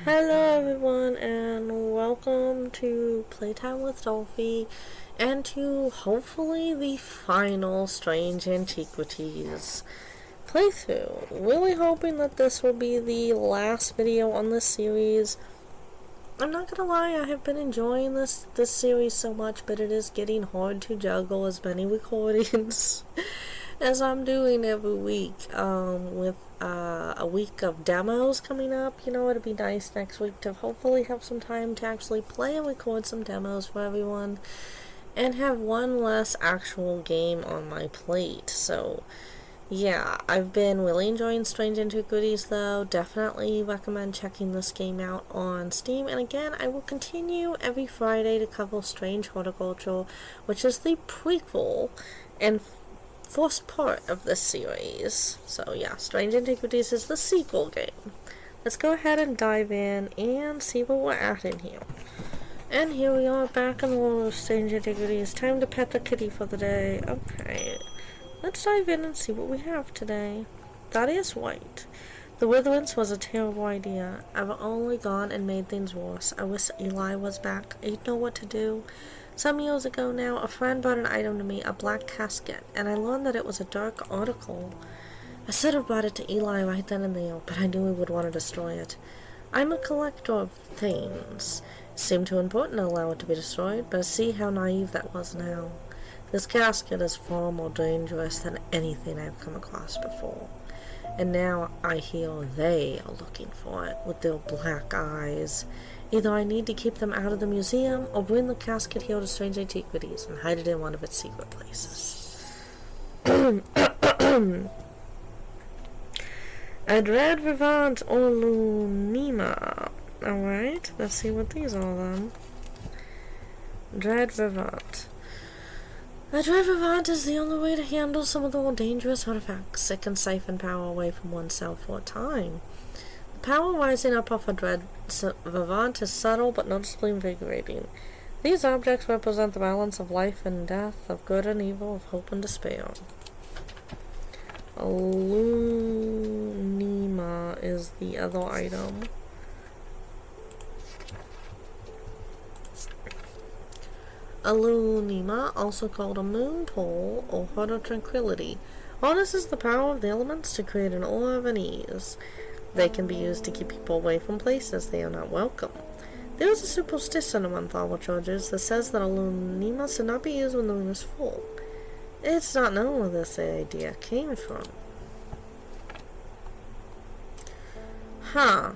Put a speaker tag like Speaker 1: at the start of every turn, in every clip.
Speaker 1: Hello everyone and welcome to Playtime with Dolphy and to hopefully the final Strange Antiquities playthrough. Really hoping that this will be the last video on this series. I'm not gonna lie, I have been enjoying this series so much, but it is getting hard to juggle as many recordings as I'm doing every week, with a week of demos coming up. You know, it'd be nice next week to hopefully have some time to actually play and record some demos for everyone and have one less actual game on my plate. So yeah, I've been really enjoying Strange Antiquities though. Definitely recommend checking this game out on Steam. And again, I will continue every Friday to cover Strange Horticulture, which is the prequel and first part of this series. So yeah, Strange Antiquities is the sequel game. Let's go ahead and dive in and see where we're at in here. And here we are back in the world of Strange Antiquities. Time to pet the kitty for the day. Okay, let's dive in and see what we have today. Thaddeus White. The Witherance was a terrible idea. I've only gone and made things worse. I wish Eli was back. I'd know what to do. Some years ago now, a friend brought an item to me, a black casket, and I learned that it was a dark article. I should have brought it to Eli right then and there, but I knew he would want to destroy it. I'm a collector of things. It seemed too important to allow it to be destroyed, but I see how naive that was now. This casket is far more dangerous than anything I've come across before. And now I hear they are looking for it with their black eyes. Either I need to keep them out of the museum or bring the casket here to Strange Antiquities and hide it in one of its secret places. A dread vivant or lunima. Alright, let's see what these are then. Dread vivant. A dread vivant is the only way to handle some of the more dangerous artifacts. It can siphon power away from oneself for a time. The power rising up off a dread vivant is subtle but noticeably invigorating. These objects represent the balance of life and death, of good and evil, of hope and despair. A lunima is the other item. A lunima, also called a moon pole or heart of tranquility, harnesses the power of the elements to create an aura of unease. They can be used to keep people away from places they are not welcome. There is a superstition among Thawal churches that says that a lunima should not be used when the moon is full. It's not known where this idea came from. Huh.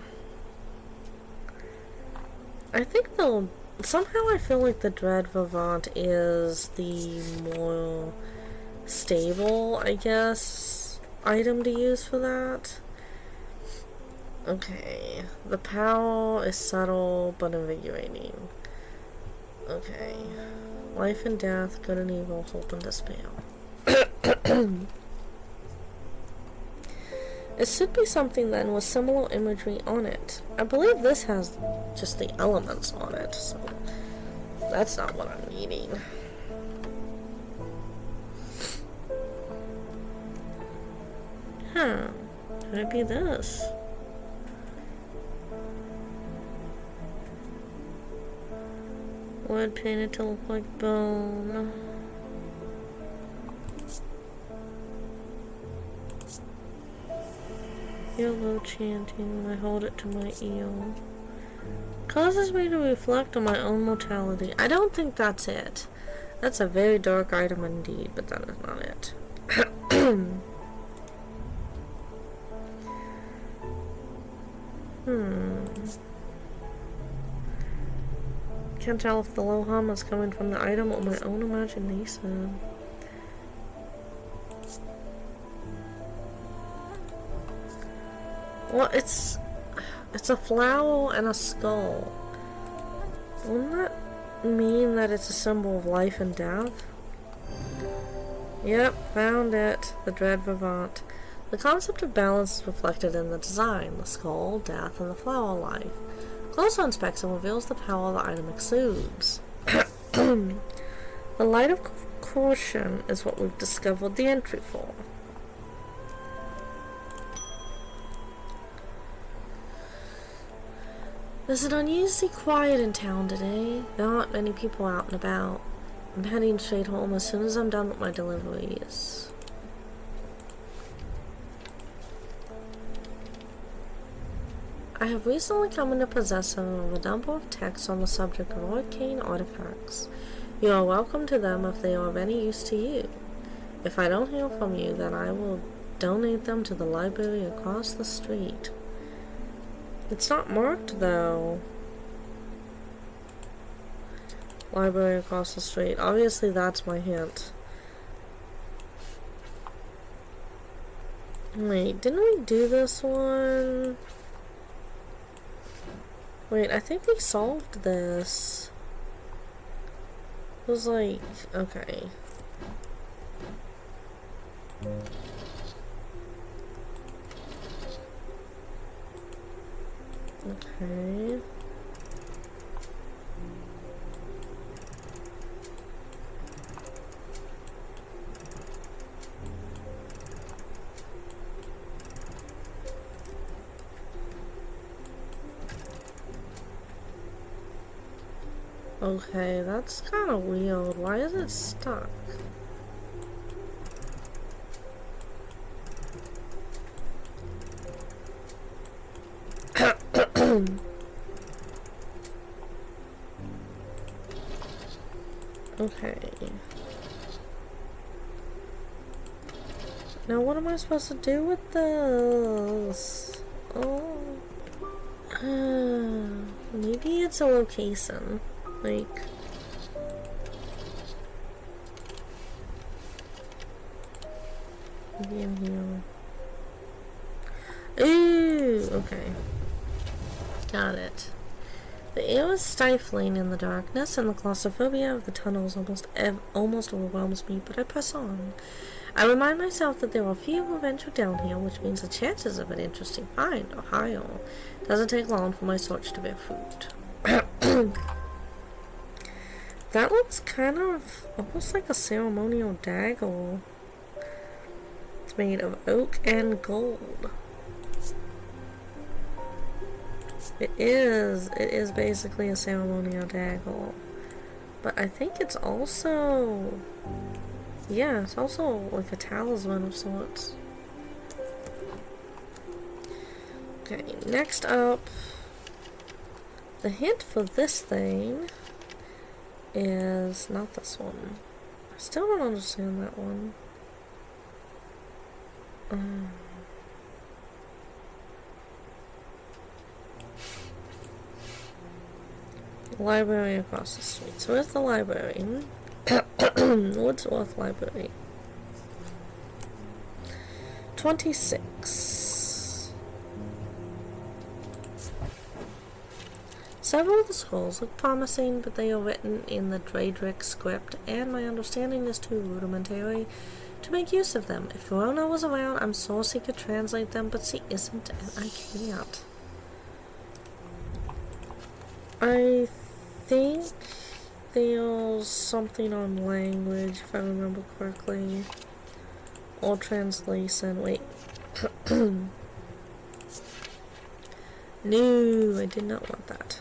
Speaker 1: I think they'll... Somehow I feel like the Dread Vivant is the more stable, I guess, item to use for that. Okay, the power is subtle but invigorating. Okay, life and death, good and evil, hope and despair. It should be something then with similar imagery on it. I believe this has just the elements on it, so that's not what I'm needing. Huh, could it be this? Wood painted to look like bone. Yellow chanting when I hold it to my ear. Causes me to reflect on my own mortality. I don't think that's it. That's a very dark item indeed, but that is not it. Can't tell if the low hum is coming from the item or my own imagination. Well, it's a flower and a skull. Wouldn't that mean that it's a symbol of life and death? Yep, found it. The Dread Vivant. The concept of balance is reflected in the design, the skull, death, and the flower life. Closer inspection reveals the power the item exudes. The light of caution is what we've discovered the entry for. Is it unusually quiet in town today? There aren't many people out and about. I'm heading straight home as soon as I'm done with my deliveries. I have recently come into possession of a number of texts on the subject of arcane artifacts. You are welcome to them if they are of any use to you. If I don't hear from you, then I will donate them to the library across the street. It's not marked, though. Library across the street. Obviously, that's my hint. Wait, didn't we do this one? Wait, I think we solved this. It was like, okay. Okay. Okay, that's kind of weird. Why is it stuck? Okay. Now what am I supposed to do with this? Oh. Maybe it's a location. Like... maybe in here. Ooh! Okay. Got it. The air is stifling in the darkness, and the claustrophobia of the tunnels almost overwhelms me, but I press on. I remind myself that there are few who venture down here, which means the chances of an interesting find are higher. It doesn't take long for my search to bear fruit. That looks kind of almost like a ceremonial dagger. It's made of oak and gold. It is basically a ceremonial dagger. But I think it's also, yeah, it's also like a talisman of sorts. Okay, next up, the hint for this thing is not this one. I still don't understand that one. Library across the street. So where's the library? Woodsworth Library. 26. Several of the scrolls look promising, but they are written in the Daedric script, and my understanding is too rudimentary to make use of them. If Verona was around, I'm sure she could translate them, but she isn't, and I can't. I think there's something on language, if I remember correctly. Or translation. Wait. No, I did not want that.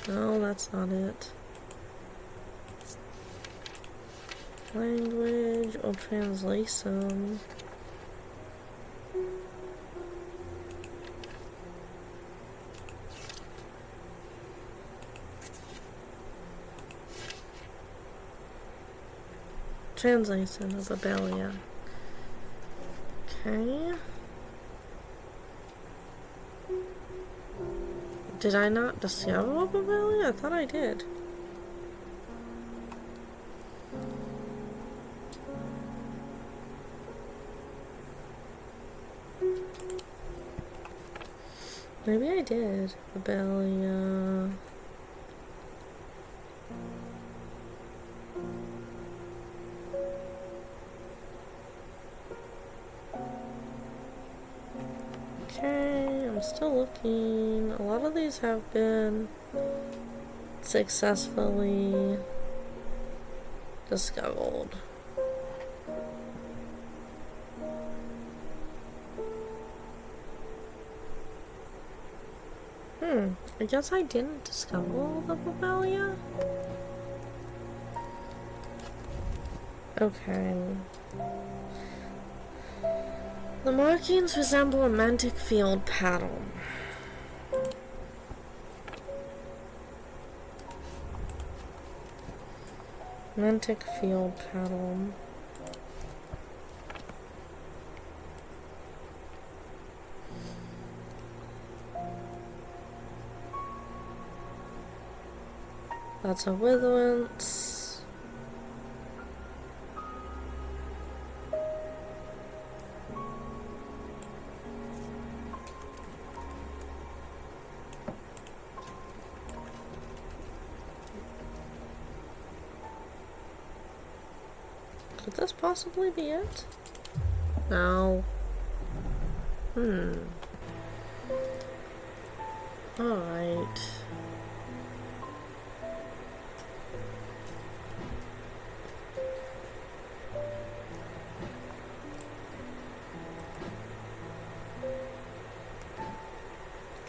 Speaker 1: No, that's not it. Language or translation. Translation of Abelia. Okay. Did I not discover Abelia? I thought I did. Maybe I did. Abelia. Okay, I'm still looking. A lot of these have been successfully discovered. I guess I didn't discover the Papalia. Okay. The markings resemble a mantic field pattern. Mantic field pattern. That's a witherance. Could this possibly be it? No. Alright.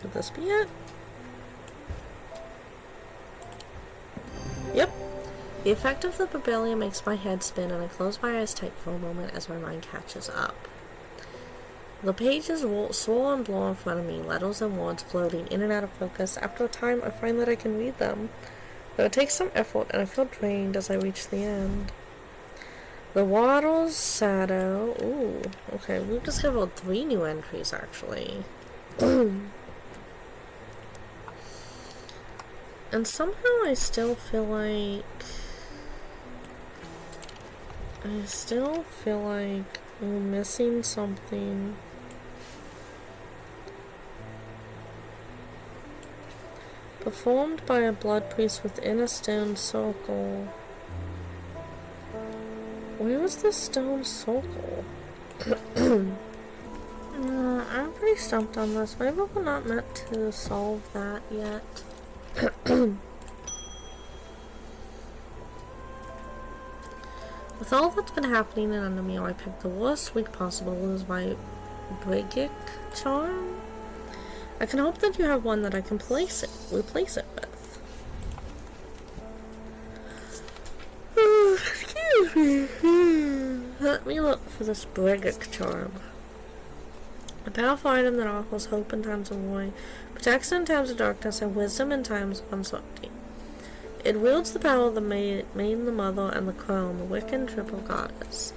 Speaker 1: Could this be it? Yep. The effect of the Papalia makes my head spin and I close my eyes tight for a moment as my mind catches up. The pages swirl and blow in front of me, letters and words floating in and out of focus. After a time, I find that I can read them, though it takes some effort and I feel drained as I reach the end. The Waddle's Shadow. Ooh, okay, we've discovered 3 new entries actually. And somehow I still feel like we're missing something. Performed by a blood priest within a stone circle. Where was the stone circle? I'm pretty stumped on this. Maybe we're not meant to solve that yet. With all that's been happening in Undermeal, I picked the worst week possible to lose my Brigic charm. I can hope that you have one that I can replace it with. Excuse me. Let me look for this Brigic charm. A powerful item that offers hope in times of war, protection in times of darkness, and wisdom in times of uncertainty. It wields the power of the Maiden, the Mother, and the Crown, the Wiccan triple goddess.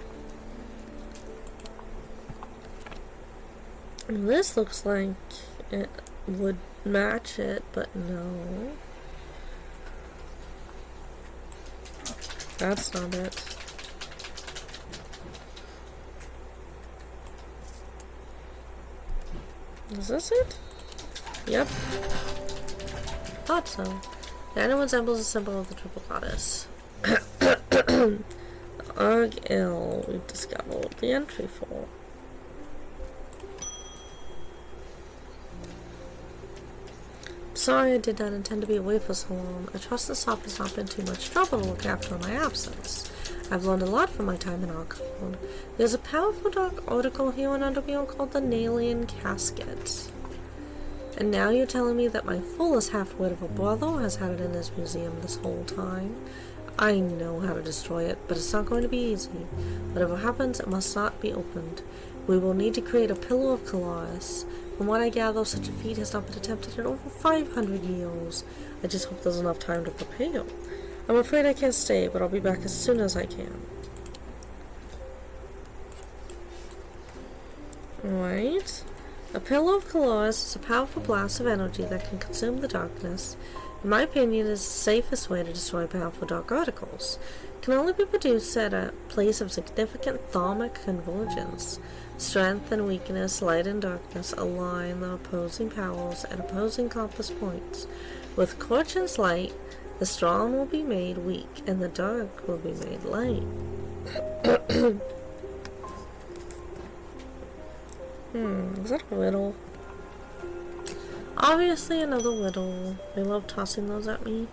Speaker 1: And this looks like it would match it, but no. That's not it. Is this it? Yep. Thought so. The item resembles a symbol of the triple goddess. The Argyll we've discovered the entry for. Sorry I did not intend to be away for so long. I trust the shop has not been too much trouble to look after in my absence. I've learned a lot from my time in occult. There's a powerful dark article here in Undermeal called the Nalian Casket. And now you're telling me that my foolish half-wit of a brother has had it in his museum this whole time? I know how to destroy it, but it's not going to be easy. Whatever happens, it must not be opened. We will need to create a Pillar of Colaris. From what I gather, such a feat has not been attempted in over 500 years. I just hope there's enough time to prepare. I'm afraid I can't stay, but I'll be back as soon as I can. Alright. A Pillar of Colaris is a powerful blast of energy that can consume the darkness. In my opinion, it is the safest way to destroy powerful dark articles. It can only be produced at a place of significant thermic convergence. Strength and weakness, light and darkness align the opposing powers at opposing compass points. With Corchin's light, the strong will be made weak, and the dark will be made light. Is that a riddle? Obviously another riddle. They love tossing those at me.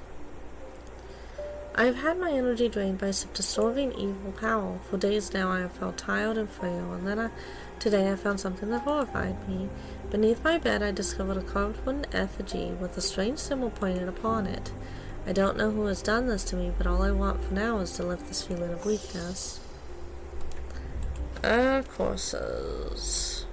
Speaker 1: I have had my energy drained by some disturbing evil power. For days now I have felt tired and frail, and then today I found something that horrified me. Beneath my bed I discovered a carved wooden effigy with a strange symbol pointed upon it. I don't know who has done this to me, but all I want for now is to lift this feeling of weakness. Courses.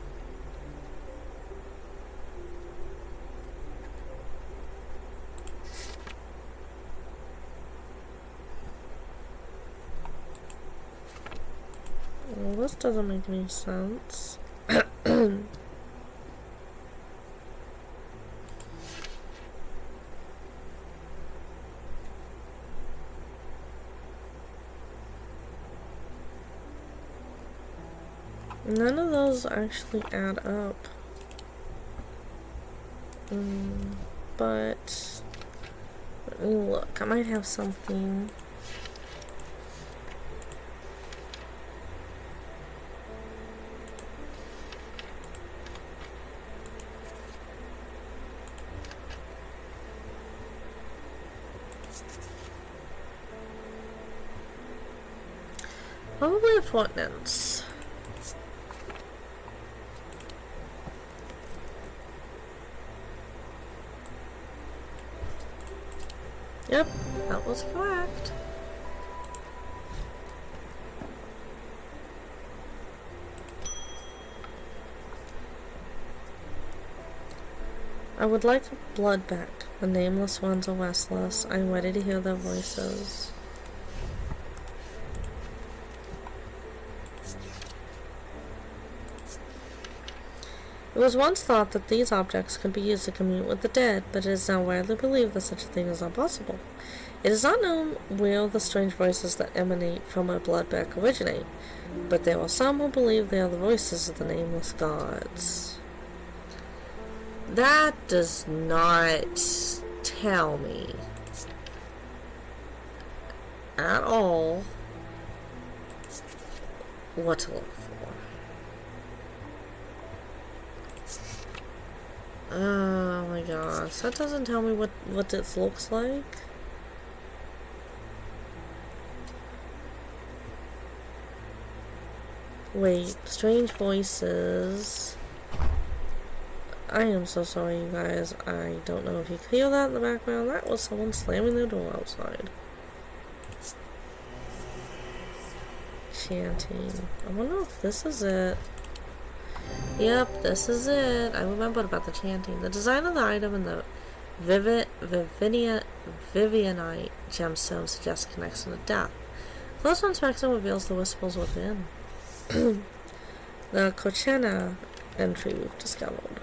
Speaker 1: Well, this doesn't make any sense. None of those actually add up. But let me look. I might have something. Probably a fortnance. Yep, that was correct. I would like blood back. The nameless ones are restless. I am ready to hear their voices. It was once thought that these objects could be used to commune with the dead, but it is now widely believed that such a thing is not possible. It is not known where the strange voices that emanate from a blood bag originate, but there are some who believe they are the voices of the nameless gods. That does not tell me at all what to look for. Oh my gosh, that doesn't tell me what this looks like. Wait, strange voices. I am so sorry, you guys. I don't know if you can hear that in the background. That was someone slamming their door outside. Chanting. I wonder if this is it. Yep, this is it. I remembered about the chanting. The design of the item and the Vivianite gemstone suggests a connection to death. Close inspection reveals the whispers within. The Kochena entry we've discovered.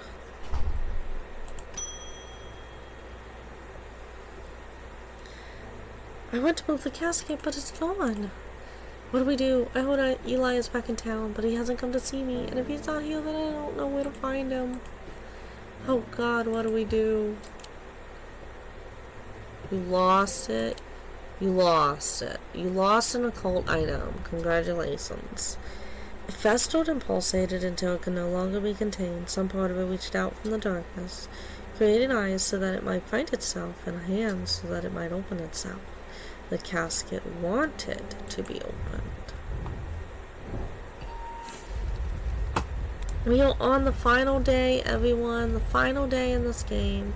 Speaker 1: I went to move the casket, but it's gone. What do we do? I heard Eli is back in town, but he hasn't come to see me, and if he's not here, then I don't know where to find him. Oh God, what do we do? You lost it. You lost it. You lost an occult item. Congratulations. It festered and pulsated until it could no longer be contained. Some part of it reached out from the darkness, creating eyes so that it might find itself, and hands so that it might open itself. The casket wanted to be opened. We are on the final day, everyone. The final day in this game.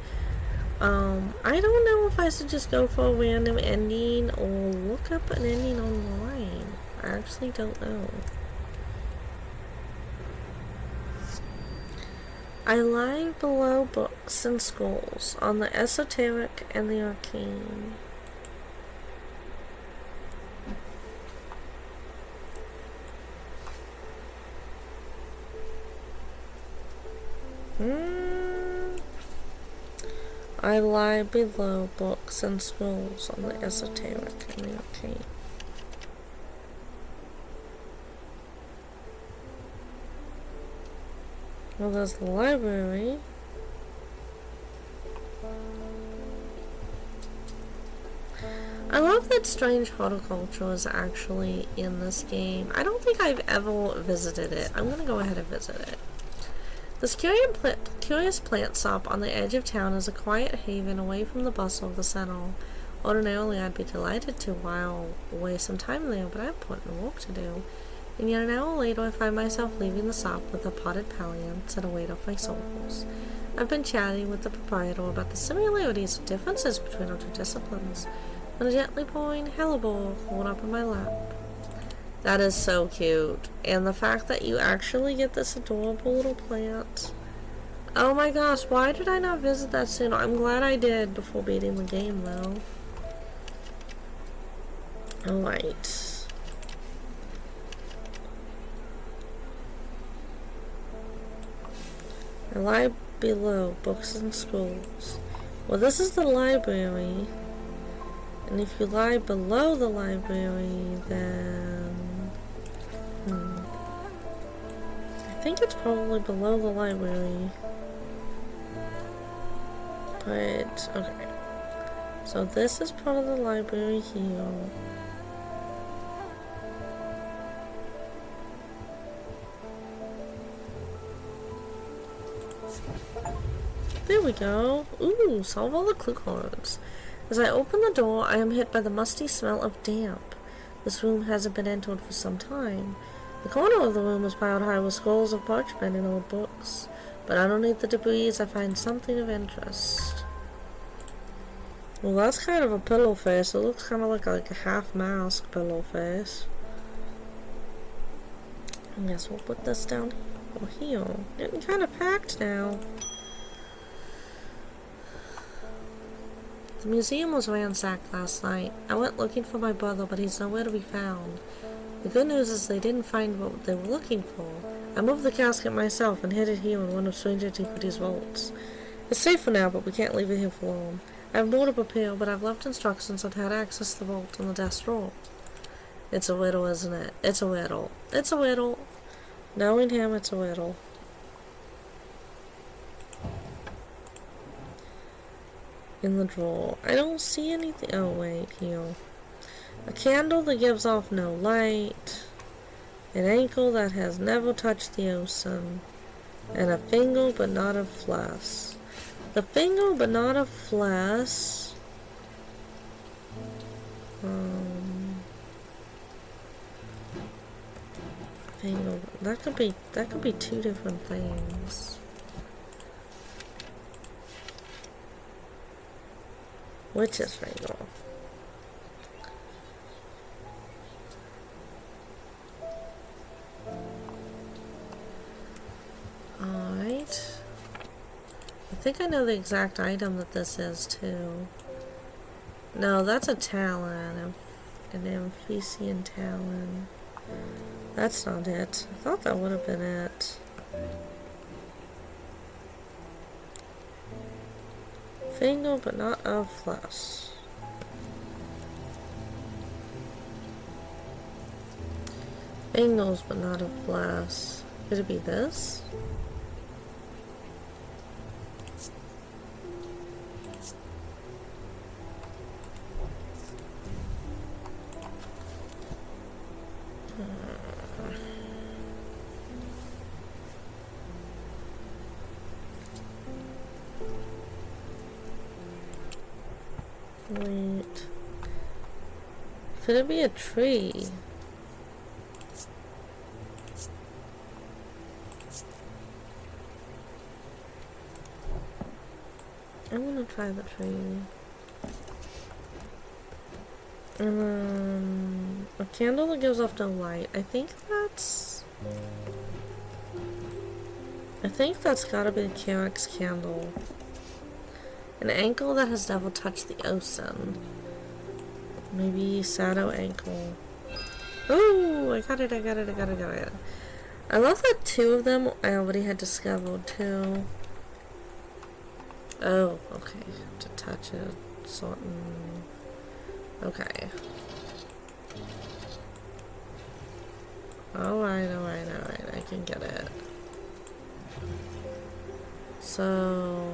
Speaker 1: I don't know if I should just go for a random ending or look up an ending online. I actually don't know. I lie below books and scrolls on the esoteric and the arcane. I lie below books and scrolls on the esoteric and the arcane. Well, there's the library. I love that strange horticulture is actually in this game. I don't think I've ever visited it. I'm gonna go ahead and visit it. This curious plant shop on the edge of town is a quiet haven away from the bustle of the center. Ordinarily, I'd be delighted to while away some time there, but I have important work to do. And yet an hour later, I find myself leaving the shop with a potted palliance and a weight off my shoulders. I've been chatting with the proprietor about the similarities and differences between our two disciplines, when a gently pouring hellebore rolled up in my lap. That is so cute. And the fact that you actually get this adorable little plant. Oh my gosh, why did I not visit that sooner? I'm glad I did before beating the game, though. Alright. I lie below books and scrolls. Well, this is the library. And if you lie below the library, then... I think it's probably below the library. But, okay. So this is part of the library here. There we go. Ooh, solve all the clue cards. As I open the door, I am hit by the musty smell of damp. This room hasn't been entered for some time. The corner of the room is piled high with scrolls of parchment and old books. But underneath the debris, I find something of interest. Well, that's kind of a pillow face. It looks kind of like a half-mask pillow face. I guess we'll put this down here. Getting kind of packed now. The museum was ransacked last night. I went looking for my brother, but he's nowhere to be found. The good news is they didn't find what they were looking for. I moved the casket myself and hid it here in one of Strange Antiquities' vaults. It's safe for now, but we can't leave it here for long. I have more to prepare, but I've left instructions on how to access the vault in the desk drawer. It's a riddle, isn't it? It's a riddle. It's a riddle. Knowing him, it's a riddle. In the drawer. I don't see anything. Oh, wait, here. A candle that gives off no light. An ankle that has never touched the ocean. And a finger but not of flesh. The finger but not of flesh. Finger. That could be two different things. Witch's finger. Alright. I think I know the exact item that this is too. No, that's a talon. An Amphician talon. That's not it. I thought that would have been it. Finger, but not of flesh. Fingers, but not of flesh. Could it be this? Wait. Could it be a tree? I'm gonna try the tree. A candle that gives off no light. I think that's gotta be the Carrick's candle. An ankle that has never touched the ocean. Maybe shadow ankle. Oh, I got it. I love that two of them I already had discovered too. Oh, okay. To touch it, certain. Okay. Alright. I can get it. So.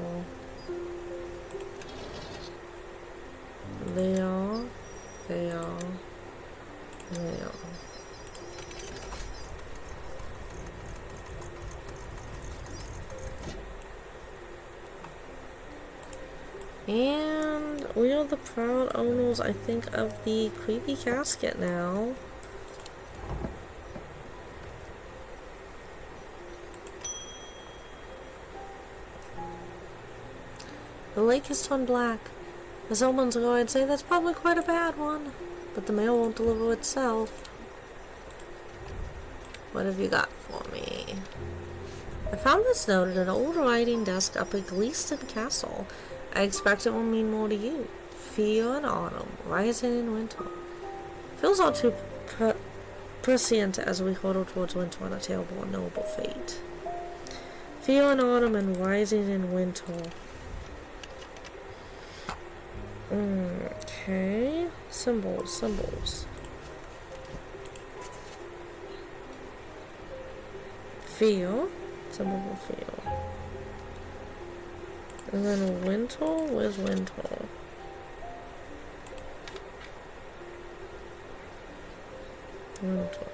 Speaker 1: They are. And we are the proud owners, I think, of the creepy casket now. The lake has turned black. As omens go, I'd say that's probably quite a bad one. But the mail won't deliver itself. What have you got for me? I found this note at an old writing desk up at Gleeston Castle. I expect it will mean more to you. Fear and autumn, rising in winter. Feels all too prescient as we huddle towards winter on a terrible and noble fate. Fear and autumn and rising in winter. Okay. Symbols. Fear. Symbol for fear. And then winter? Where's winter? Winter.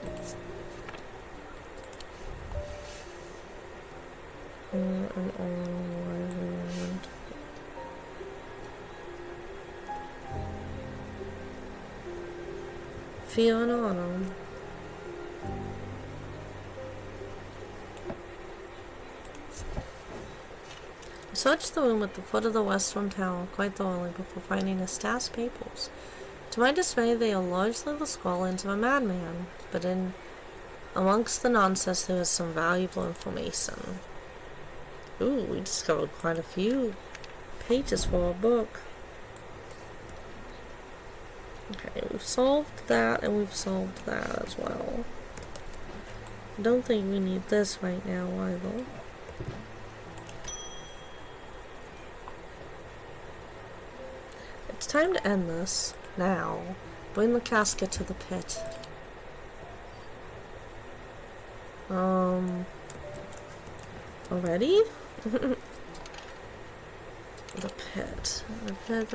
Speaker 1: And all winter. Fear and autumn. I searched the room at the foot of the western tower quite thoroughly before finding a stash of papers. To my dismay, they are largely the scrawlings of a madman, but in amongst the nonsense there is some valuable information. Ooh, we discovered quite a few pages for our book. Okay, we've solved that and we've solved that as well. Don't think we need this right now either. It's time to end this. Now, bring the casket to the pit. Already? The pit. The pit.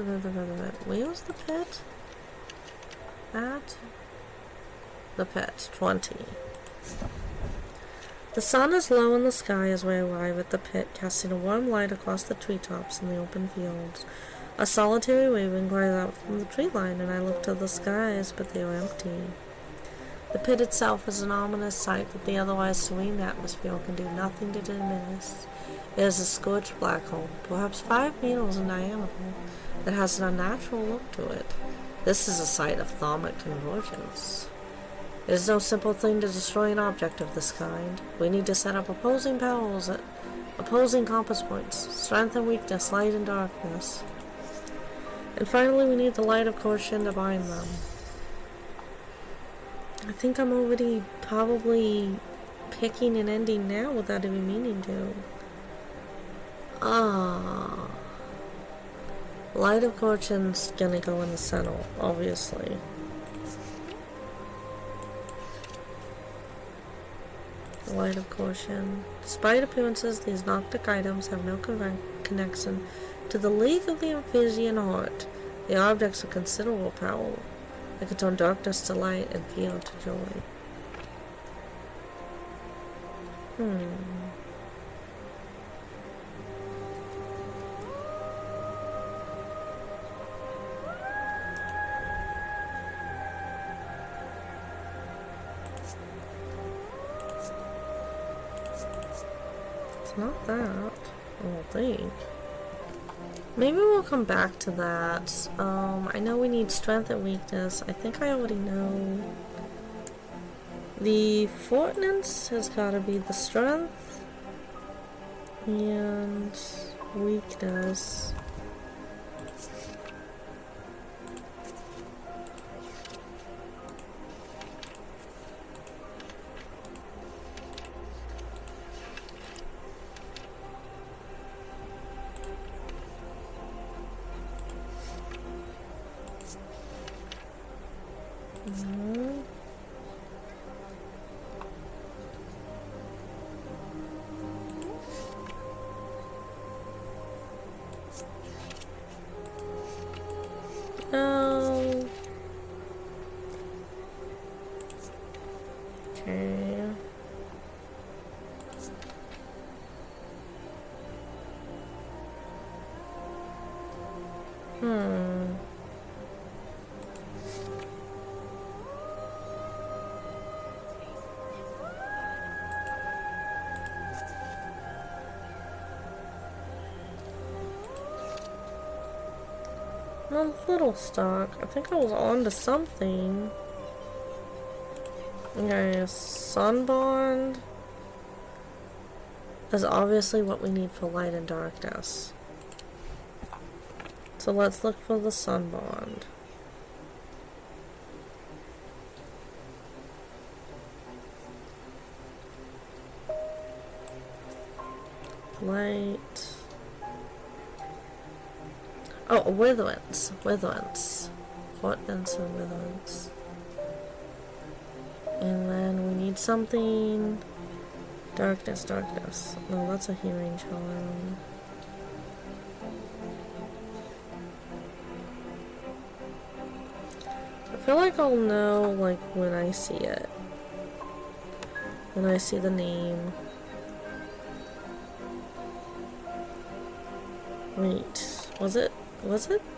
Speaker 1: Where's the pit? At? The pit. 20. The sun is low in the sky as we arrive at the pit, casting a warm light across the treetops and the open fields. A solitary raven cries out from the tree line, and I look to the skies, but they are empty. The pit itself is an ominous sight that the otherwise serene atmosphere can do nothing to diminish. It is a scorched black hole, perhaps 5 meters in diameter, that has an unnatural look to it. This is a site of thermic convergence. It is no simple thing to destroy an object of this kind. We need to set up opposing powers at opposing compass points, strength and weakness, light and darkness. And finally, we need the light of caution to bind them. I think I'm already probably picking an ending now without even meaning to. Light of caution's gonna go in the center, obviously. Light of caution. Despite appearances, these Noctic items have no connection to the League of the Amphisian Heart. The objects of considerable power. They can turn darkness to light and fear to joy. It's not that, I don't think. Maybe we'll come back to that. I know we need strength and weakness. I think I already know. The fortnance has got to be the strength and weakness. Oh. Okay. a little stuck. I think I was on to something. Okay, sun bond is obviously what we need for light and darkness. So let's look for the sun bond. Light. Oh, witherings. Witherings. Fortnance and witherings. And then we need something. Darkness, darkness. No, that's a healing charm. I feel like I'll know, like, when I see it. When I see the name. Wait, was it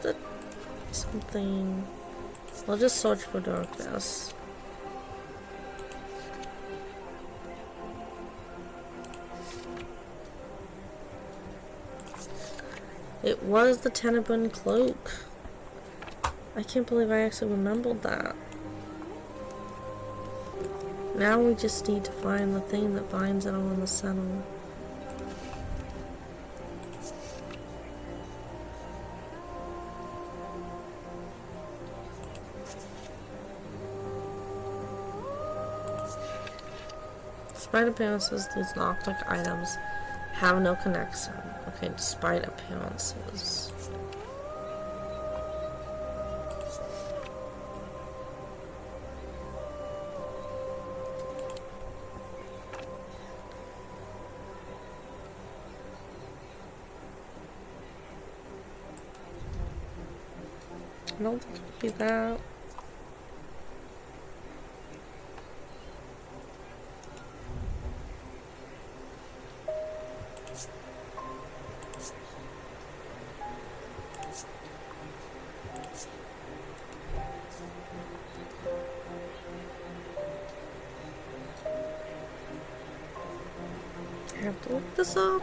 Speaker 1: the something? I'll just search for darkness. It was the Tenebun cloak. I can't believe I actually remembered that. Now we just need to find the thing that binds it all in the center. Despite appearances, these Noctic items have no connection. Okay, despite appearances. I don't think it'll be that. I have to look this up.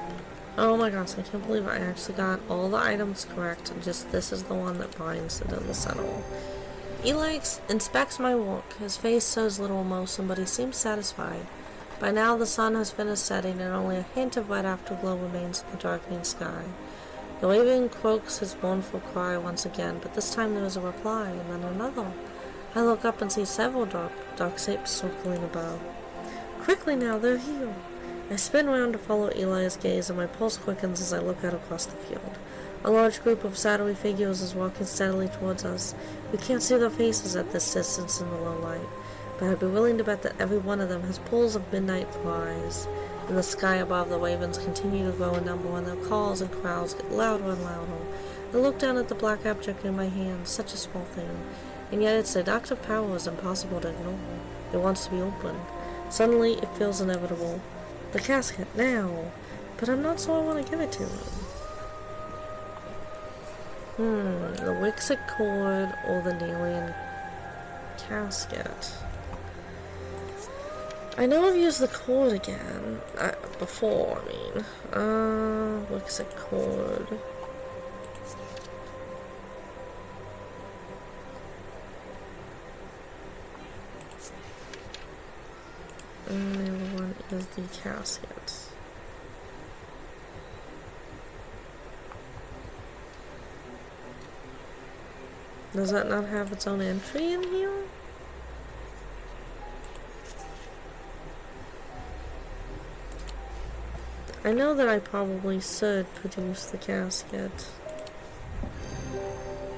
Speaker 1: Oh my gosh, I can't believe I actually got all the items correct. Just this is the one that binds it in the center. Eli inspects my work. His face shows little emotion, but he seems satisfied. By now the sun has finished setting, and only a hint of red afterglow remains in the darkening sky. The raven croaks his mournful cry once again, but this time there is a reply, and then another. I look up and see several dark shapes circling above. Quickly now, they're here. I spin round to follow Eli's gaze, and my pulse quickens as I look out across the field. A large group of shadowy figures is walking steadily towards us. We can't see their faces at this distance in the low light, but I'd be willing to bet that every one of them has pools of midnight for eyes. In the sky above, the ravens continue to grow in number, and their calls and crowds get louder and louder. I look down at the black object in my hand, such a small thing, and yet its seductive power is impossible to ignore. It wants to be opened. Suddenly, it feels inevitable. The casket, now! But I'm not sure I want to give it to him. The Wixit cord or the Nalian casket. I know I've used the cord again. Before, I mean. Wixit cord. And the other one is the casket. Does that not have its own entry in here? I know that I probably should produce the casket.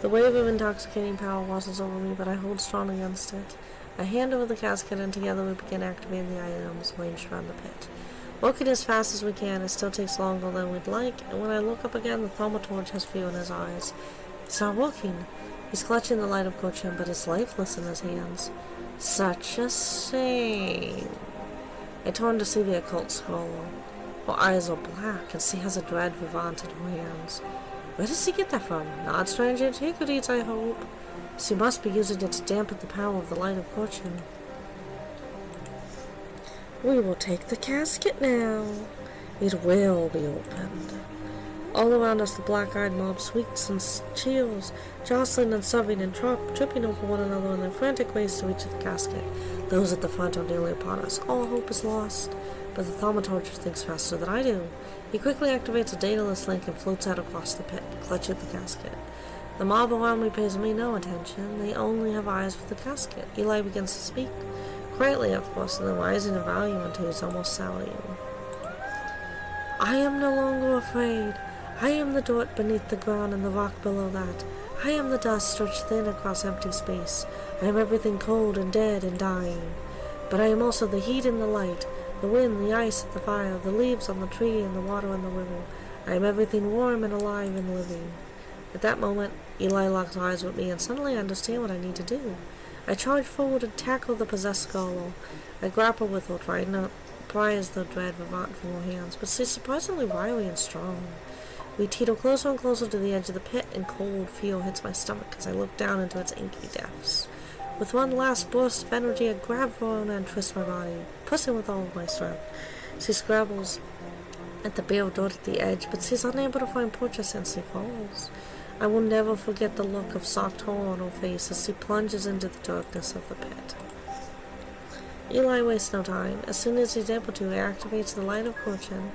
Speaker 1: The wave of intoxicating power washes over me, but I hold strong against it. I hand over the casket, and together we begin activating the items ranged around the pit. Working as fast as we can, it still takes longer than we'd like, and when I look up again, the thaumatorch has fear in his eyes. It's not working. He's clutching the light of Kochim, but it's lifeless in his hands. Such a shame. I turn to see the occult scholar. Her eyes are black, and she has a dread vivant in her hands. Where does she get that from? Not Strange Antiquities, I hope. She must be using it to dampen the power of the light of Kochim. We will take the casket now. It will be opened. All around us the black-eyed mob squeaks and cheers, jostling and shoving and tripping over one another in their frantic race to reach the casket. Those at the front are nearly upon us. All hope is lost, but the thaumaturge thinks faster than I do. He quickly activates a dataless link and floats out across the pit, clutching the casket. The mob around me pays me no attention. They only have eyes for the casket. Eli begins to speak, quietly at first, and then rising in volume until he's almost sallying. I am no longer afraid. I am the dirt beneath the ground and the rock below that. I am the dust stretched thin across empty space. I am everything cold and dead and dying. But I am also the heat and the light, the wind, the ice and the fire, the leaves on the tree and the water in the river. I am everything warm and alive and living. At that moment, Eli locks eyes with me and suddenly I understand what I need to do. I charge forward and tackle the possessed scholar. I grapple with her, trying to prise the dread Vivant from her hands, but she's surprisingly wiry and strong. We teeter closer and closer to the edge of the pit, and cold fear hits my stomach as I look down into its inky depths. With one last burst of energy, I grab Verona and twist my body, pushing with all of my strength. She scrabbles at the bare dirt at the edge, but she's unable to find purchase and she falls. I will never forget the look of soft horror on her face as she plunges into the darkness of the pit. Eli wastes no time. As soon as he's able to, he activates the light of fortune.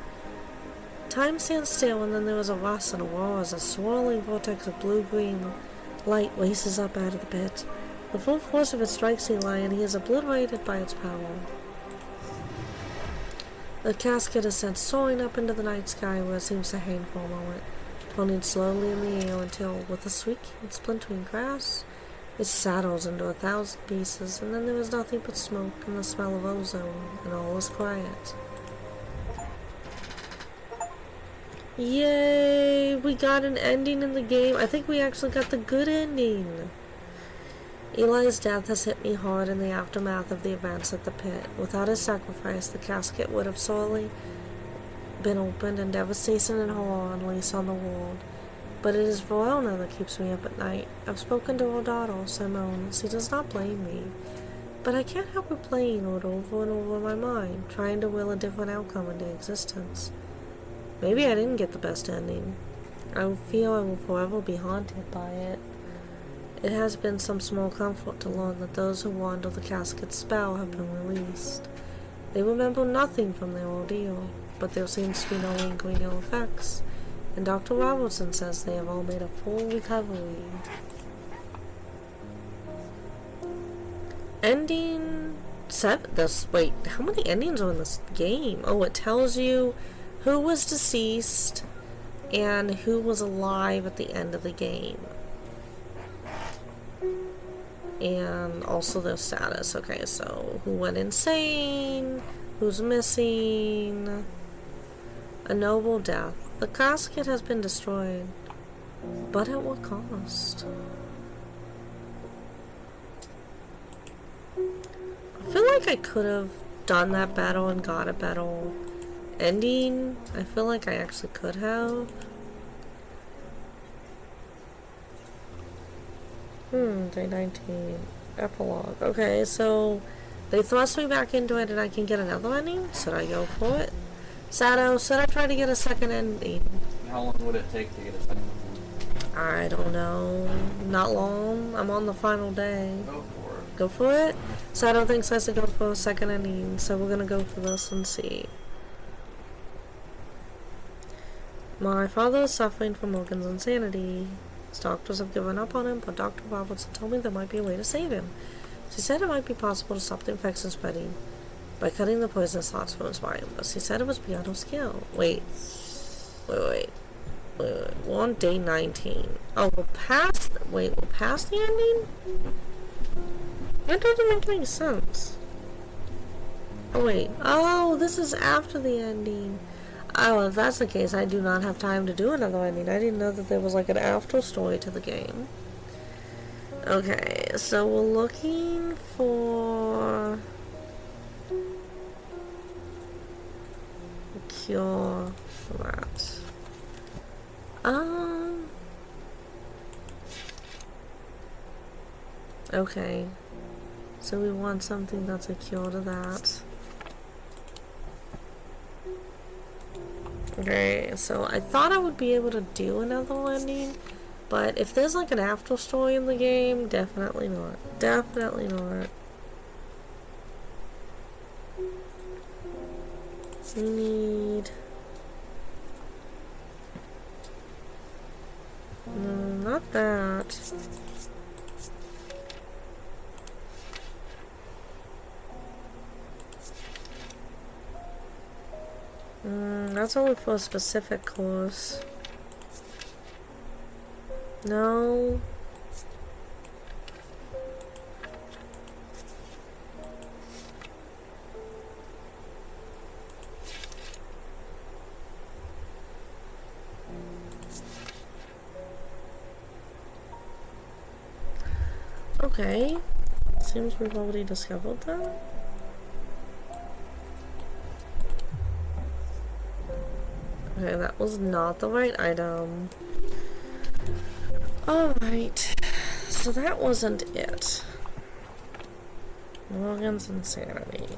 Speaker 1: Time stands still, and then there is a rush and a roar as a swirling vortex of blue-green light races up out of the pit. The full force of it strikes Eli, and he is obliterated by its power. The casket is sent soaring up into the night sky, where it seems to hang for a moment, turning slowly in the air until, with a squeaking, splintering crash, it settles into 1,000 pieces, and then there is nothing but smoke and the smell of ozone, and all is quiet. Yay! We got an ending in the game. I think we actually got the good ending. Eli's death has hit me hard in the aftermath of the events at the pit. Without his sacrifice, the casket would have sorely been opened and devastation and horror unleashed on the world. But it is Verona that keeps me up at night. I've spoken to her daughter, Simone. She does not blame me. But I can't help replaying it over and over in my mind, trying to will a different outcome into existence. Maybe I didn't get the best ending. I feel I will forever be haunted by it. It has been some small comfort to learn that those who were under the casket's spell have been released. They remember nothing from their ordeal, but there seems to be no lingering ill effects, and Dr. Robertson says they have all made a full recovery. Ending 7. Wait, how many endings are in this game? Oh, it tells you who was deceased and who was alive at the end of the game. And also their status. Okay, so who went insane, who's missing, a noble death. The casket has been destroyed, but at what cost? I feel like I could have done that battle and got a better ending. I feel like I actually could have. Day 19. Epilogue. Okay, so they thrust me back into it and I can get another ending? Should I go for it? Sato, should I try to get a second ending?
Speaker 2: How long would it take to get a second one?
Speaker 1: I don't know. Not long. I'm on the final day.
Speaker 2: Go for it.
Speaker 1: Go for it? Sato thinks I should go for a second ending, so we're gonna go for this and see. My father is suffering from Morgan's insanity. His doctors have given up on him, but Dr. Robertson told me there might be a way to save him. She said it might be possible to stop the infection spreading by cutting the poisonous thoughts from his mind, but she said it was beyond her skill. Wait. We're on day 19. Oh, we're past the ending? That doesn't make any sense. Oh, wait. Oh, this is after the ending. Oh, if that's the case, I do not have time to do another ending. I didn't know that there was like an after story to the game. Okay, so we're looking for a cure for that. Okay. So we want something that's a cure to that. Okay, so I thought I would be able to do another ending, but if there's like an after story in the game, definitely not. Definitely not. We need... No, not that. That's only for a specific course. No. Okay. Seems we've already discovered that. Okay, that was not the right item. Alright. So that wasn't it. Morgan's insanity.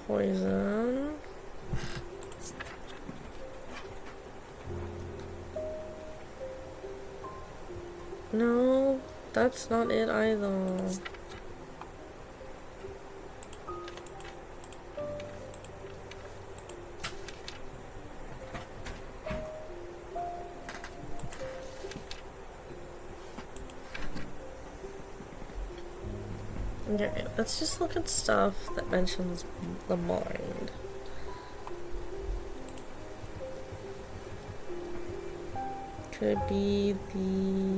Speaker 1: Poison. No, that's not it either. Okay, let's just look at stuff that mentions the mind. Could it be the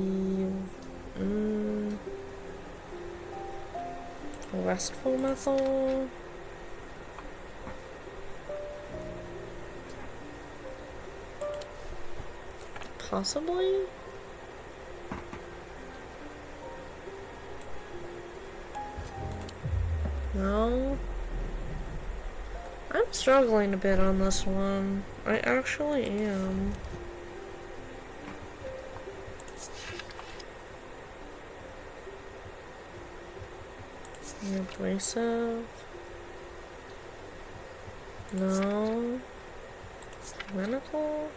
Speaker 1: restful methyl? Possibly? No? I'm struggling a bit on this one. I actually am. Abrasive. No. Clinical.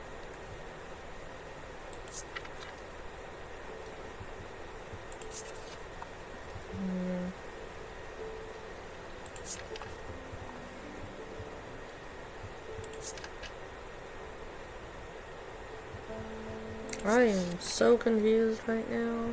Speaker 1: I am so confused right now.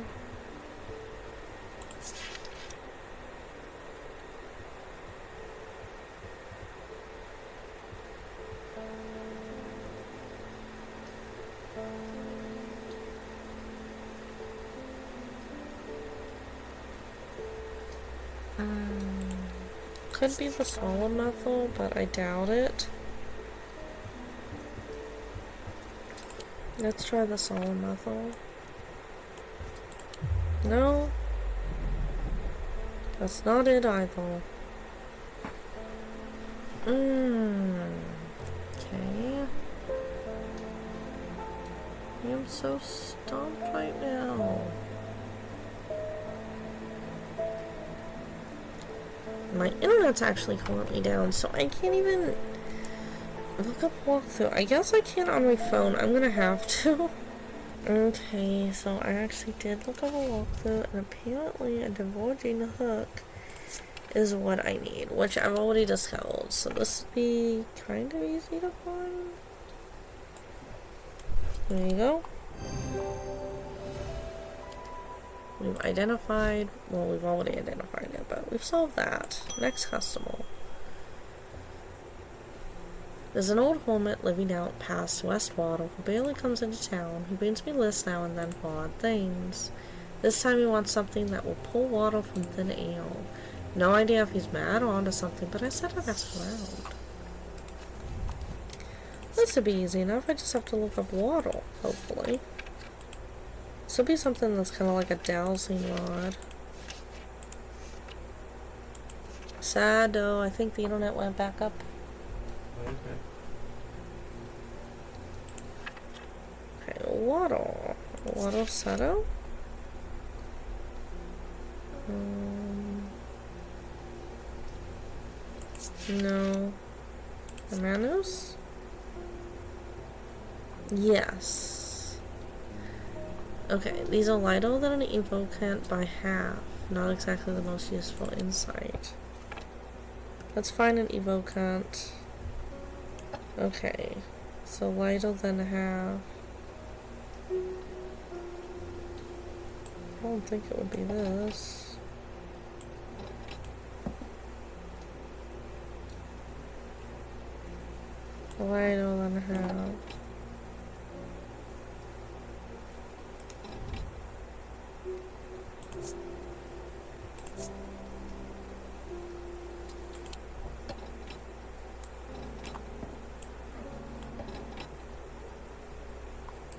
Speaker 1: Could be the solid methyl, but I doubt it. Let's try the solid methyl. No. That's not it either. Okay. I'm so stumped right now. My internet's actually currently down, so I can't even look up walkthrough. I guess I can on my phone. I'm gonna have to. Okay, so I actually did look up a walkthrough, and apparently a diverging hook is what I need, which I've already discovered. So this would be kind of easy to find. There you go. We've identified, well, we've already identified it, but we've solved that. Next customer. There's an old hermit living out past Westwater who barely comes into town. He brings me lists now and then for odd things. This time he wants something that will pull water from thin air. No idea if he's mad or onto something, but I said I'd ask around. This would be easy enough. I just have to look up waddle, hopefully. This will be something that's kind of like a dowsing rod. Sad though, I think the internet went back up.
Speaker 2: Okay.
Speaker 1: Okay, waddle. Waddle settle? No. Hermanos? Yes. Okay, these are lighter than an evocant by half. Not exactly the most useful insight. Let's find an evocant. Okay, so lighter than half. I don't think it would be this. Lighter than half.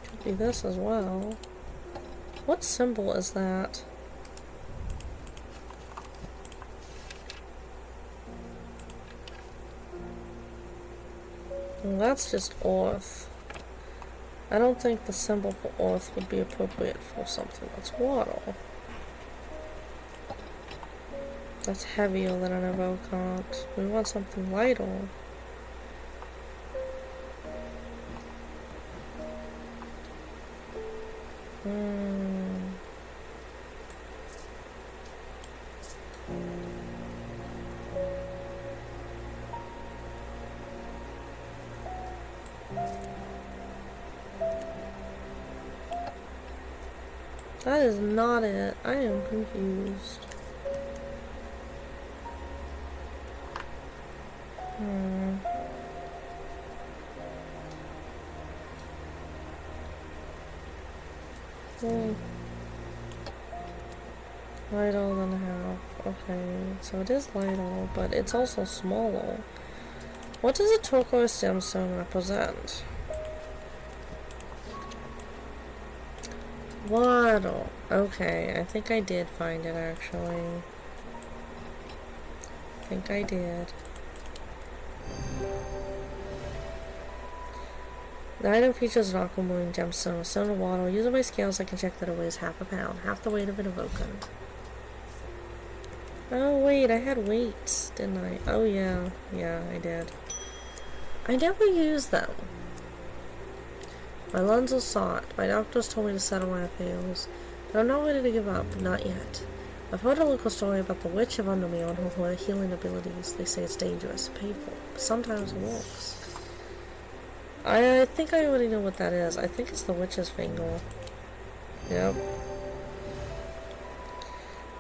Speaker 1: Could be this as well. What symbol is that? Well, that's just Orth. I don't think the symbol for Orth would be appropriate for something that's waddle. That's heavier than an evocant. We want something lighter. That is not it. I am confused. Lighter than half. Okay, so it is lighter, but it's also smaller. What does a turquoise gemstone represent? Waddle. Okay, I think I did find it actually. I think I did. The item features an aquamarine gemstone, a stone of waddle. Using my scales, I can check that it weighs half a pound, half the weight of an evocant. Oh wait, I had weights, didn't I? Oh yeah, yeah, I did. I never used them. My lungs are sought. My doctors told me to settle my affairs, but I'm not ready to give up. Not yet. I've heard a local story about the witch of Undermere and her healing abilities. They say it's dangerous, painful, but sometimes it works. I think I already know what that is. I think it's the witch's finger. Yep.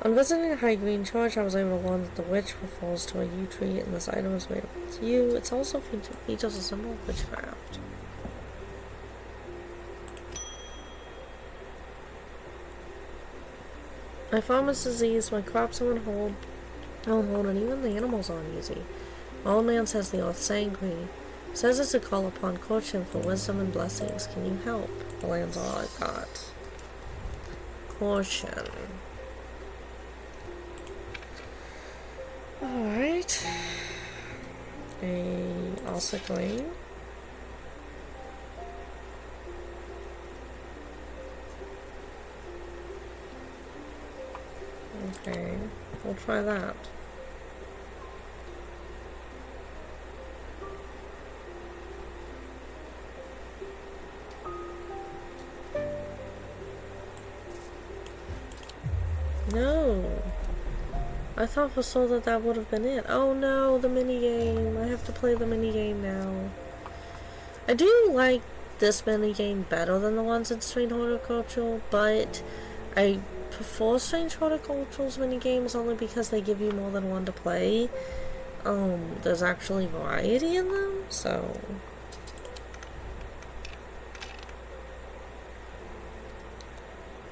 Speaker 1: On visiting High Green Church, I was able to learn that the witch refers to a yew tree, and this item is made of its yew. It also features a symbol of witchcraft. My farm is diseased, my crops are on hold, and even the animals are uneasy. My old man says the earth's angry. Says it's a call upon courtship for wisdom and blessings. Can you help? The land's all I've got. Caution. Alright. A Alsa Green. Okay, we'll try that. No! I thought for sure that that would have been it. Oh no, the minigame. I have to play the minigame now. I do like this minigame better than the ones in Strange Horticulture, but I prefer Strange Horticulture's minigames only because they give you more than one to play. There's actually variety in them, so...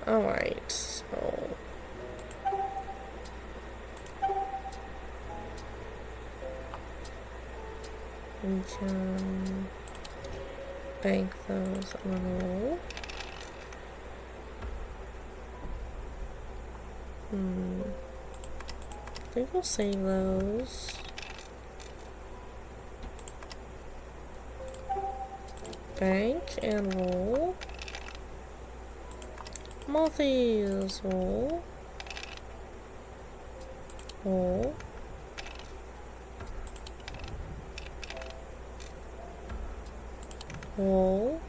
Speaker 1: Alright, so... We can... bank those on a roll. I think we'll save those. Bank and roll. Multis, roll. Roll. Roll.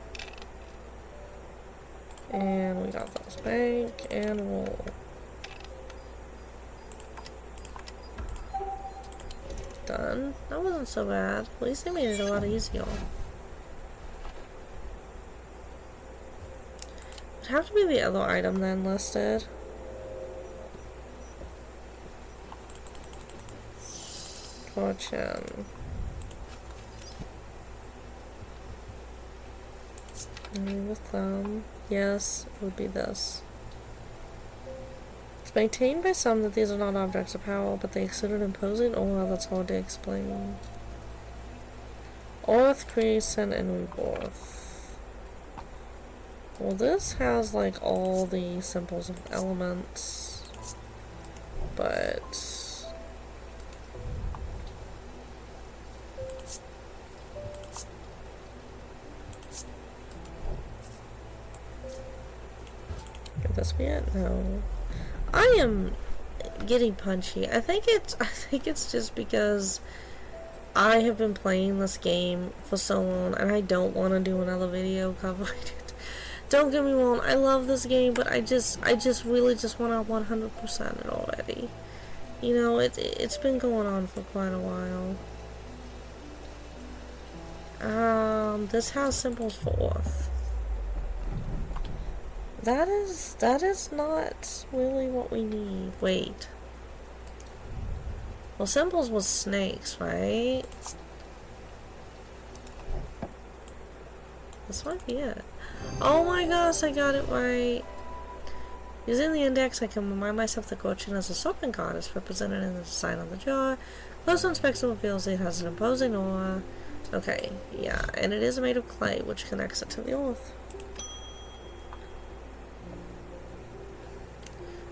Speaker 1: And we got those. Bank and roll. Done. That wasn't so bad. At least they made it a lot easier. It'd have to be the other item then listed. Fortune. With them. Yes, it would be this. It's maintained by some that these are not objects of power, but they exude an imposing aura that's hard to explain. Earth, creation, and rebirth. Well, this has like all the symbols of elements, but could this be it? No. I am getting punchy. I think it's just because I have been playing this game for so long and I don't want to do another video covering it. Don't get me wrong, I love this game, but I just really just want to 100% it already. You know, it's been going on for quite a while. This has symbols for Earth. That is not really what we need. Wait. Well, symbols was snakes, right? This might be it. Oh my gosh, I got it right. Using the index, I can remind myself that Gorgon is a serpent goddess represented in the design on the jar. Closer inspection reveals it has an imposing aura. Okay, yeah, and it is made of clay, which connects it to the earth.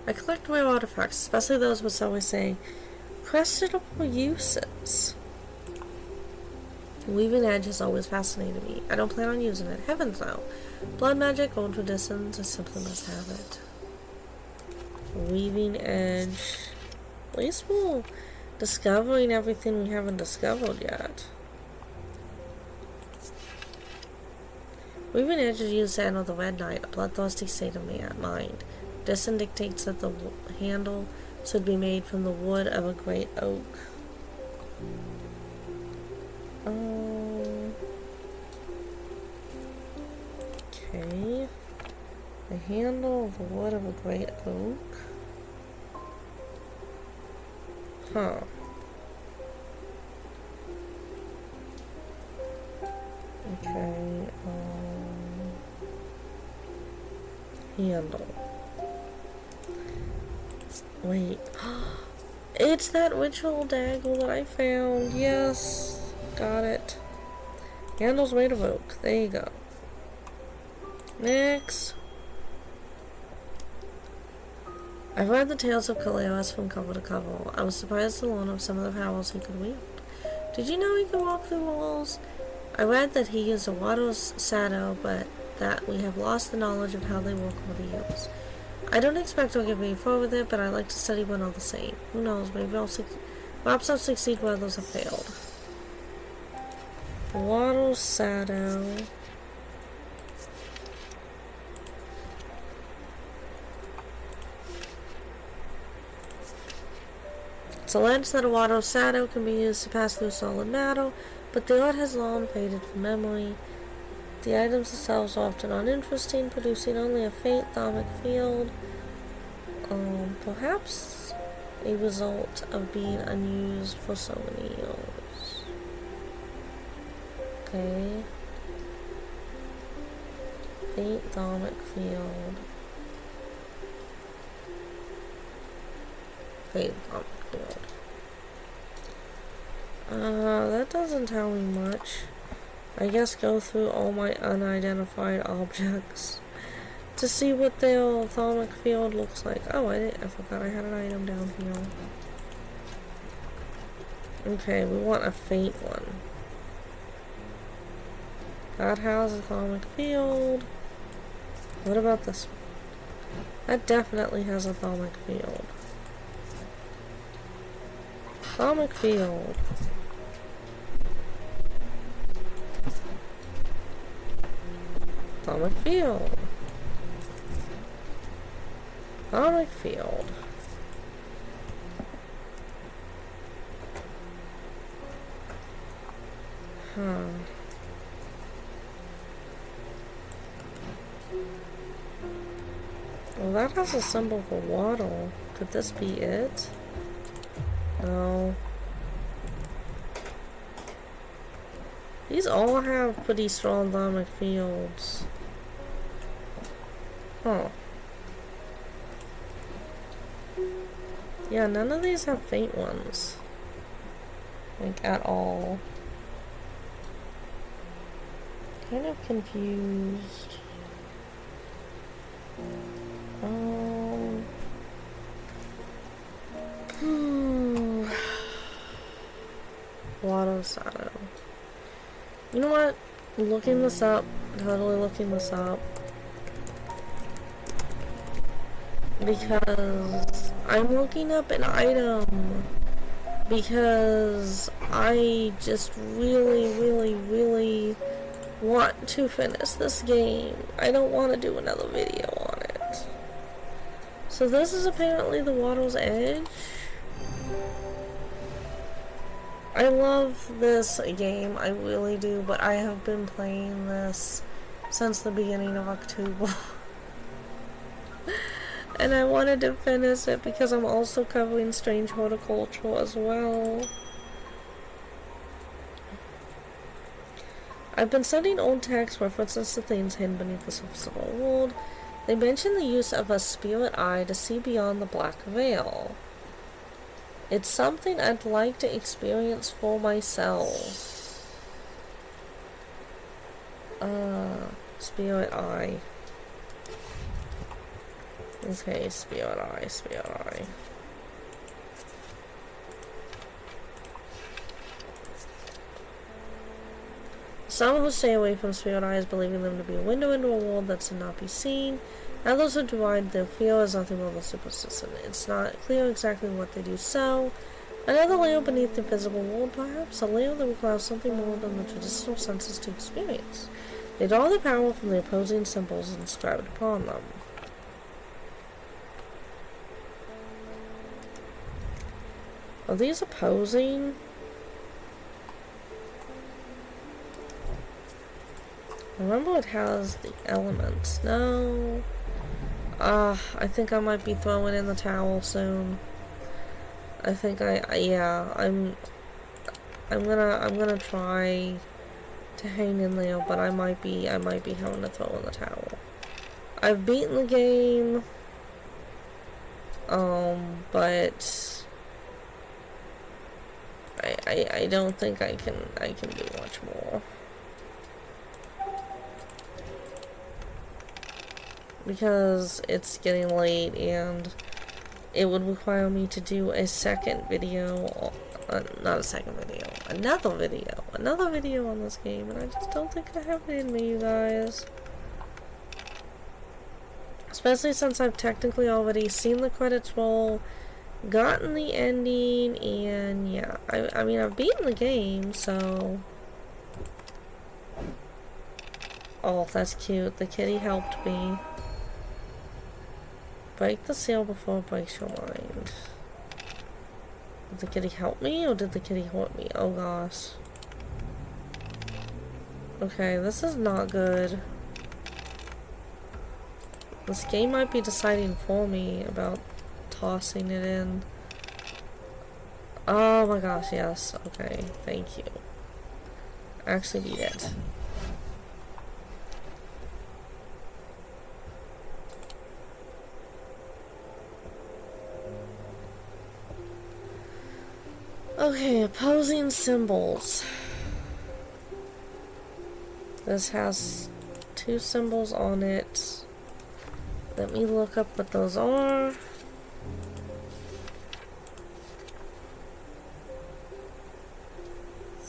Speaker 1: I collect rare artifacts, especially those with, shall we say, questionable uses. Weaving edge has always fascinated me. I don't plan on using it. Heavens no. Blood magic, old traditions, I simply must have it. Weaving edge. At least we're discovering everything we haven't discovered yet. Weaving edge is used to enter the Red Knight, a bloodthirsty state of mind. This dictates that the handle should be made from the wood of a great oak. Okay. The handle of the wood of a great oak. Huh. Okay, handle. Wait. It's that ritual dagger that I found. Yes. Got it. Handle's made of oak. There you go. Next. I've read the tales of Kaleos from cover to cover. I was surprised to learn of some of the powers he could wield. Did you know he could walk through walls? I read that he used a water's shadow, but that we have lost the knowledge of how they work over the years. I don't expect to get very far with it, but I like to study one all the same. Who knows, maybe perhaps I'll succeed where others have failed. Water's shadow. It's alleged that a water shadow can be used to pass through solid matter, but the art has long faded from memory. The items themselves are often uninteresting, producing only a faint thermic field. Perhaps a result of being unused for so many years. Okay. Faint thermic field. Faint thermic field. That doesn't tell me much. I guess go through all my unidentified objects to see what the atomic field looks like. Oh, I forgot I had an item down here. Okay, we want a faint one. That has atomic field. What about this one? That definitely has atomic field. Atomic field. Atomic field. Atomic field. Huh. Well, that has a symbol for waddle. Could this be it? No. These all have pretty strong atomic fields. Huh. Yeah, none of these have faint ones. Like, at all. Kind of confused. Water shadow. You know what? Looking this up. Totally looking this up. Because I'm looking up an item. Because I just really want to finish this game. I don't want to do another video on it. So this is apparently the Waddle's Edge. I love this game, I really do, but I have been playing this since the beginning of October. And I wanted to finish it because I'm also covering Strange Horticulture as well. I've been studying old text references to things hidden beneath the surface of our world. They mention the use of a spirit eye to see beyond the black veil. It's something I'd like to experience for myself. Spirit eye. Okay, spirit eye, spirit eye. Some who stay away from spirit eyes, believing them to be a window into a world that should not be seen. Others who deride their fear as nothing more than superstition. It's not clear exactly what they do so. Another layer beneath the visible world, perhaps? A layer that requires something more than the traditional senses to experience. They draw their power from the opposing symbols inscribed upon them. Are these opposing? Remember it has the elements. No. I think I might be throwing in the towel soon. I think yeah, I'm gonna try to hang in there, but I might be having to throw in the towel. I've beaten the game, but I don't think I can do much more. Because it's getting late and it would require me to do a second video, not a second video, another video on this game, and I just don't think I have it in me, you guys. Especially since I've technically already seen the credits roll, gotten the ending, and yeah, I mean, I've beaten the game, so... Oh, that's cute. The kitty helped me. Break the seal before it breaks your mind. Did the kitty help me, or did the kitty hurt me? Oh gosh. Okay, this is not good. This game might be deciding for me about tossing it in. Oh my gosh, yes. Okay, thank you. Actually beat it. Okay, opposing symbols. This has 2 symbols on it. Let me look up what those are.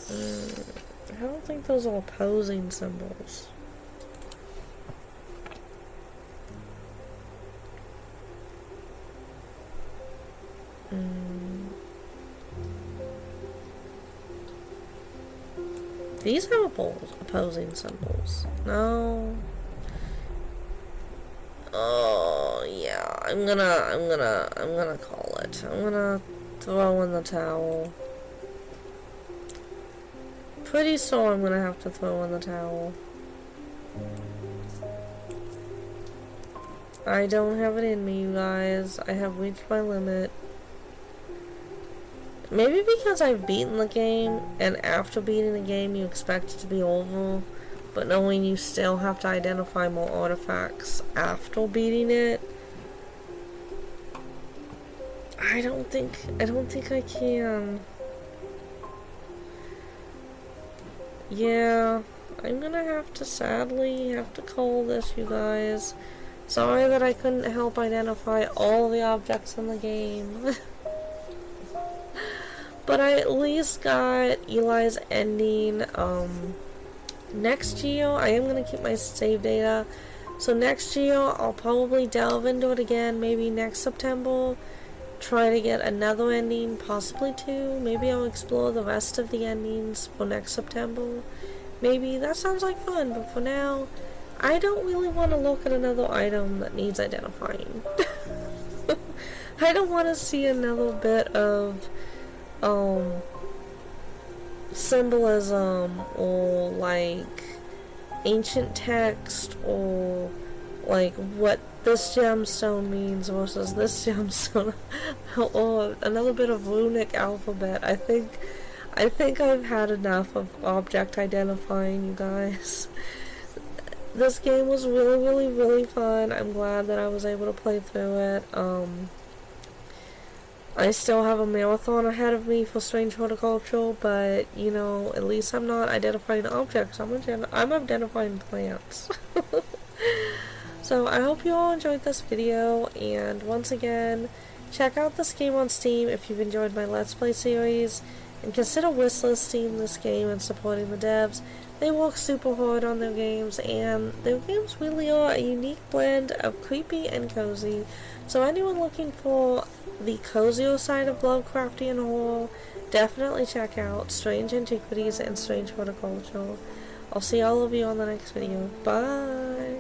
Speaker 1: I don't think those are opposing symbols. These have opposing symbols. No. Oh yeah, I'm gonna call it. I'm gonna throw in the towel. Pretty sure I'm gonna have to throw in the towel. I don't have it in me, you guys. I have reached my limit. Maybe because I've beaten the game, and after beating the game you expect it to be over, but knowing you still have to identify more artifacts after beating it. I don't think I can. Yeah, I'm gonna sadly have to call this, you guys. Sorry that I couldn't help identify all the objects in the game. But I at least got Eli's ending. Next year, I am going to keep my save data. So next year, I'll probably delve into it again, maybe next September. Try to get another ending, possibly 2. Maybe I'll explore the rest of the endings for next September. Maybe, that sounds like fun, but for now, I don't really want to look at another item that needs identifying. I don't want to see another bit of symbolism or like ancient text or like what this gemstone means versus this gemstone or another bit of runic alphabet. I think I've had enough of object identifying, you guys. This game was really fun. I'm glad that I was able to play through it. I still have a marathon ahead of me for Strange Horticulture, but, you know, at least I'm not identifying objects. I'm identifying plants. So, I hope you all enjoyed this video, and once again, check out this game on Steam if you've enjoyed my Let's Play series, and consider wishlisting this game and supporting the devs. They work super hard on their games, and their games really are a unique blend of creepy and cozy. So anyone looking for the cozier side of Lovecraftian horror, definitely check out Strange Antiquities and Strange Horticulture. I'll see all of you on the next video. Bye!